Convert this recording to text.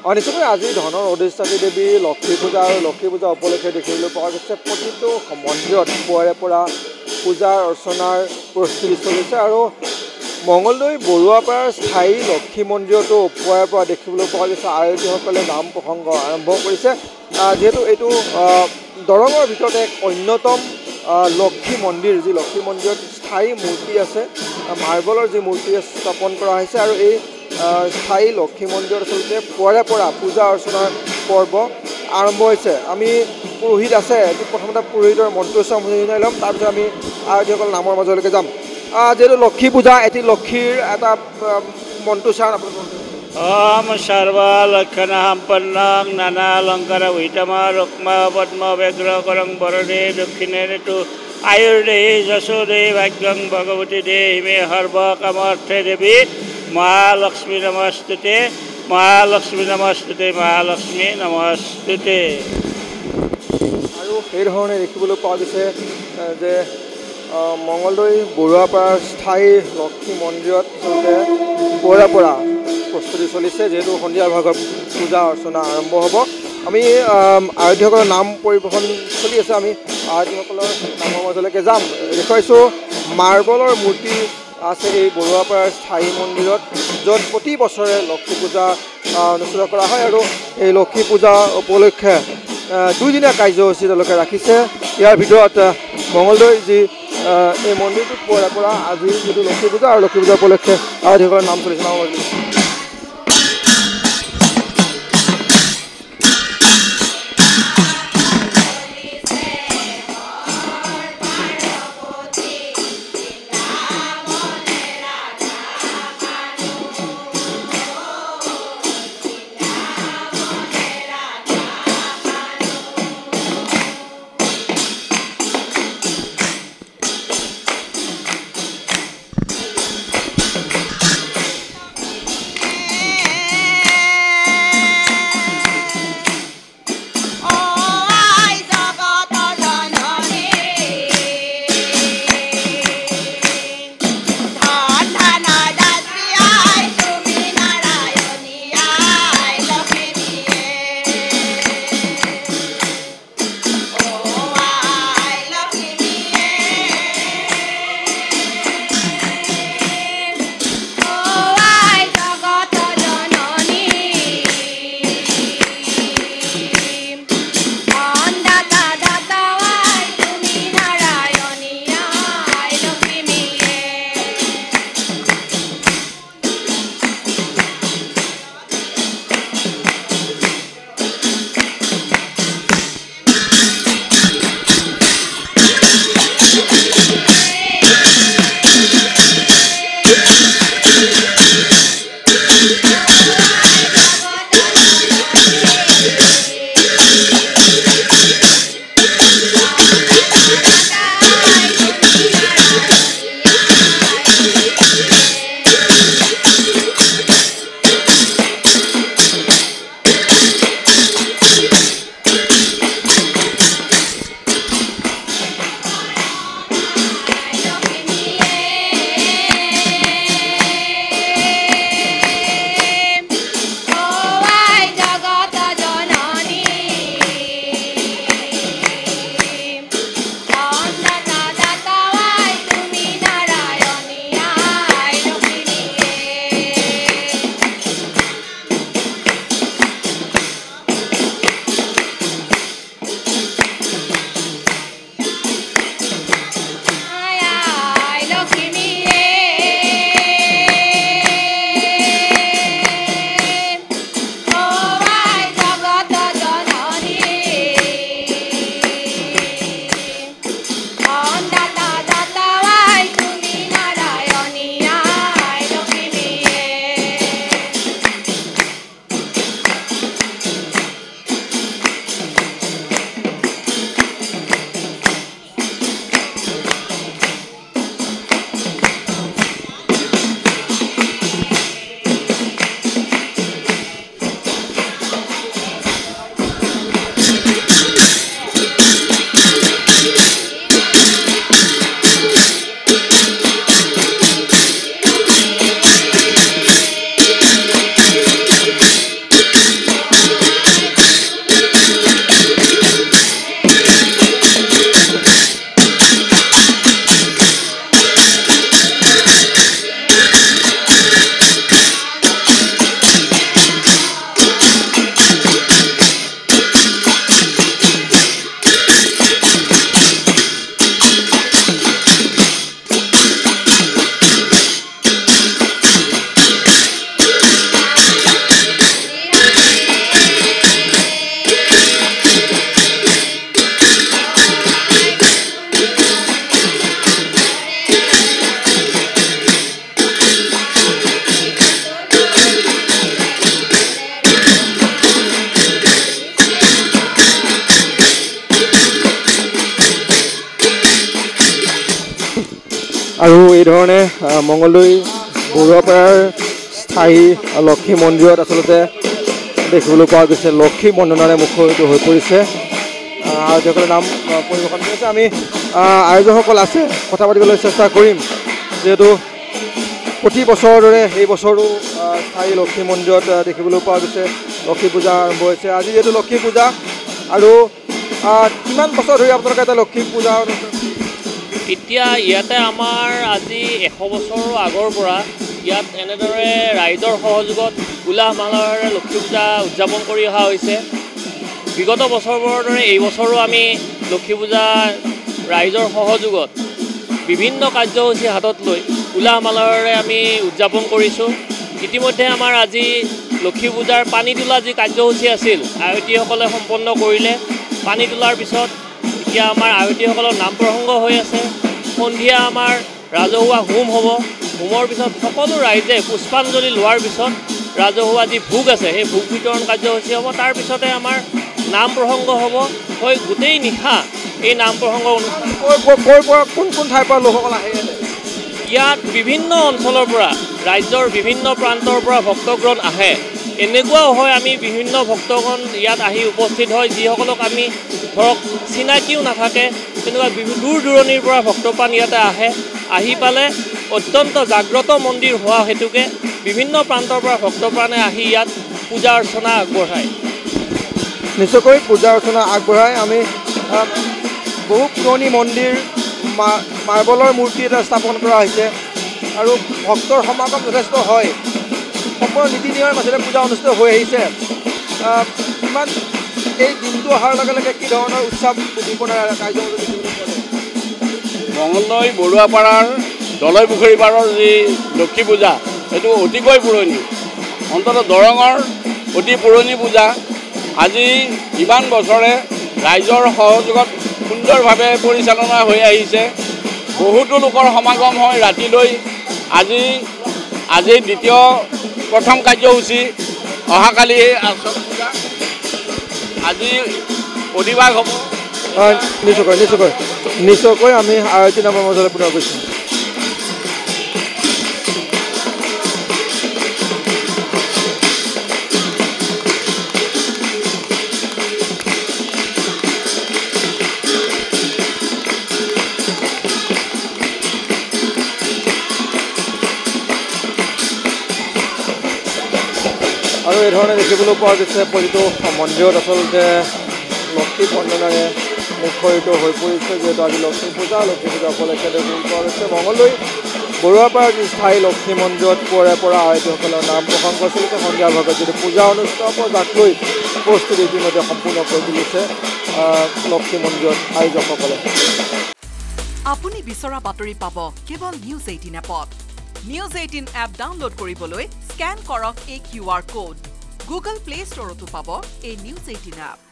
নিশ্চয়কৈ আজি ধনৰ অধিষ্ঠাত্ৰী দেৱী লক্ষ্মী পূজা আৰু লক্ষ্মী পূজা উপলক্ষে দেখিবলৈ পোৱা গৈছে প্ৰতিটো মন্দিৰত পুৱাৰে পৰা পূজাৰ অৰ্চনাৰ প্ৰস্তুতি চলিছে আৰু মঙলদৈ বৰুৱাপাৰাৰ স্থায়ী লক্ষ্মী মন্দিৰতো পুৱাৰে পৰা দেখিবলৈ পোৱা গৈছে আয়তীসকলে নাম প্ৰসংগ আৰম্ভ কৰিছে যিহেতু এইটো দৰঙৰ ভিতৰত এক অন্যতম লক্ষ্মী মন্দিৰ যি লক্ষ্মী মন্দিৰত স্থায়ী মূৰ্তি আছে মাৰ্বলৰ যি মূৰ্তি স্থাপন কৰা হৈছে আৰু এই স্থায়ী লক্ষ্মী মন্দিৰত আচলতে পুৱাৰে পৰা পূজা অৰ্চনাৰ পৰ্ব আৰম্ভ হৈছে আমি পুৰোহিত আছে প্ৰথমতে পুৰোহিতৰ মন্ত্ৰোচ্চাৰ জনাই ল'ম তাৰপিছত আমি আয়তীসকল নামৰ মাজলৈকে যাম যিহেতু লক্ষ্মী পূজা এটি লক্ষ্মীৰ এটা মন্ত্ৰোচ্চাৰ ओम सर्वलक्षणसम्पन्नं नानालङ्कारभूषितं रुक्मा पद्मव्यग्रकरं वरदे दक्षिणे तु आयुर्दे यशोदे भाग्यं भगवती देहि मे सर्वकामर्थे देवी महालक्ष्मी नमस्तुते महालक्ष्मी नमस्तुते महालक्ष्मी नमस्तुते আৰু এই ধৰণে দেখিবলৈ পোৱা গৈছে যে মঙলদৈ বৰুৱাপাৰাৰ স্থায়ী লক্ষ্মী মন্দিৰত আচলতে পুৱাৰে পৰা প্ৰস্তুতি চলিছে যিহেতু সন্ধিয়াৰ ভাগত পূজা অৰ্চনা আৰম্ভ হ'ব আমি আয়তীসকলৰ নাম পৰিৱেশন চলি আছে আমি আয়তীসকলৰ নামৰ মাজলৈকে যাম দেখুৱাইছোঁ মাৰ্বলৰ মূৰ্তি আছে এই বৰুৱাপাৰাৰ স্থায়ী মন্দিৰত য'ত প্ৰতি বছৰে লক্ষ্মী পূজা অনুষ্ঠিত কৰা হয় আৰু এই লক্ষ্মী পূজা উপলক্ষে দুইদিনীয়া কাৰ্যসূচী তেওঁলোকে ৰাখিছে ইয়াৰ ভিতৰত মঙলদৈ যি এই মন্দিৰটোত পুৱাৰে পৰা আজি যিটো লক্ষ্মী পূজা আৰু লক্ষ্মী পূজা উপলক্ষে আয়তীসকলৰ নাম চলিছে আৰু এই ধৰণে মঙলদৈ বৰুৱাপাৰাৰ স্থায়ী লক্ষী মন্দিৰত আচলতে দেখিবলৈ পোৱা গৈছে লক্ষী বন্দনাৰে মুখৰিত হৈ পৰিছে আয়োজকসকলে নাম পৰিৱেশন কৰিছে আমি আয়োজকসকল আছে কথা পাতিবলৈ চেষ্টা কৰিম যেহেতু প্ৰতি বছৰৰ দৰে সেই বছৰো স্থায়ী লক্ষী মন্দিৰত দেখিবলৈ পোৱা গৈছে লক্ষী পূজা আৰম্ভ হৈছে আজি যিহেতু লক্ষী পূজা আৰু কিমান বছৰ ধৰি আপোনালোকে এটা লক্ষী পূজা এতিয়া ইয়াতে আমাৰ আজি 100 বছৰৰ আগৰ পৰা ইয়াত এনেদৰে ৰাইজৰ সহযোগত উলাহ মালহেৰে লক্ষী পূজা উদযাপন কৰি অহা হৈছে বিগত বছৰবোৰৰ দৰে এই বছৰো আমি লক্ষী পূজা ৰাইজৰ সহযোগত বিভিন্ন কাৰ্যসূচী হাতত লৈ উলাহ মালহেৰে আমি উদযাপন কৰিছোঁ ইতিমধ্যে আমাৰ আজি লক্ষী পূজাৰ পানী তোলা যি কাৰ্যসূচী আছিল আয়তীসকলে সম্পন্ন কৰিলে পানী তোলাৰ পিছত এতিয়া আমাৰ আয়তীসকলৰ নাম প্ৰসংগ হৈ আছে সন্ধিয়া আমাৰ ৰাজহুৱা হোম হ'ব হোমৰ পিছত সকলো ৰাইজে পুষ্পাঞ্জলি লোৱাৰ পিছত ৰাজহুৱা যি ভোগ আছে সেই ভোগ বিতৰণ কাৰ্যসূচী হ'ব তাৰ পিছতে আমাৰ নাম প্ৰসংগ হ'ব হৈ গোটেই নিশা এই নাম প্ৰসংগ অনুষ্ঠান কোন ঠাইৰ পৰা লোকসকল আহে ইয়াত বিভিন্ন অঞ্চলৰ পৰা ৰাজ্যৰ বিভিন্ন প্ৰান্তৰ পৰা ভক্তগণ আহে এনেকুৱাও হয় আমি বিভিন্ন ভক্তগণ ইয়াত আহি উপস্থিত হয় যিসকলক আমি ধৰক চিনাকিও নাথাকে তেনেকুৱা দূৰ দূৰণিৰ পৰা ভক্তপ্ৰাণ ইয়াতে আহে আহি পালে অত্যন্ত জাগ্ৰত মন্দিৰ হোৱা হেতুকে বিভিন্ন প্ৰান্তৰ পৰা ভক্তপ্ৰাণে আহি ইয়াত পূজা অৰ্চনা আগবঢ়ায় নিশ্চয়কৈ পূজা অৰ্চনা আগবঢ়ায় আমি বহু পুৰণি মন্দিৰ মাৰ্বলৰ মূৰ্তি এটা স্থাপন কৰা হৈছে আৰু ভক্তৰ সমাগম যথেষ্ট হয় সম্পূৰ্ণ নীতি নিয়মৰ মাজেৰে পূজা অনুষ্ঠিত হৈ আহিছে ইমান এই দিনটো অহাৰ লগে লগে কি ধৰণৰ উৎসৱ উদ্দীপনাৰ কাৰ্যসূচী মঙলদৈ বৰুৱাপাৰাৰ দলৈ পুখুৰী পাৰৰ যি লক্ষী পূজা সেইটো অতিকৈ পুৰণি অন্ততঃ দৰঙৰ অতি পুৰণি পূজা আজি ইমান বছৰে ৰাইজৰ সহযোগত সুন্দৰভাৱে পৰিচালনা হৈ আহিছে বহুতো লোকৰ সমাগম হয় ৰাতিলৈ আজি দ্বিতীয় প্ৰথম কাৰ্যসূচী অহাকালি পূজা আজি অধিবাস হ'ব নিশ্চয়কৈ আমি আৰতী নামৰ মাজলৈ পুনৰ গৈছোঁ আৰু এই ধৰণে দেখিবলৈ পোৱা গৈছে প্ৰতিটো মন্দিৰত আচলতে লক্ষী বন্দনাৰে মুখৰিত হৈ পৰিছে যিহেতু আজি লক্ষী পূজা উপলক্ষে দেখিবলৈ পোৱা গৈছে মঙলদৈ বৰুৱাপাৰাৰ যি স্থায়ী লক্ষী মন্দিৰত পুৱাৰে পৰা আয়তীসকলৰ নাম প্ৰসংগ চলিছে সন্ধিয়া ভাগত যিটো পূজা অনুষ্ঠান যাক লৈ প্ৰস্তুতি ইতিমধ্যে সম্পূৰ্ণ কৰি তুলিছে লক্ষী মন্দিৰত আয়োজকসকলে আপুনি বিচৰা বাতৰি পাব কেৱল নিউজ 18 এপত নিউজ 18 এপ ডাউনলোড কৰিবলৈ স্ক্যান কৰক এই QR কোড গুগল প্লে ষ্টৰতো পাব এই নিউজ 18 এপ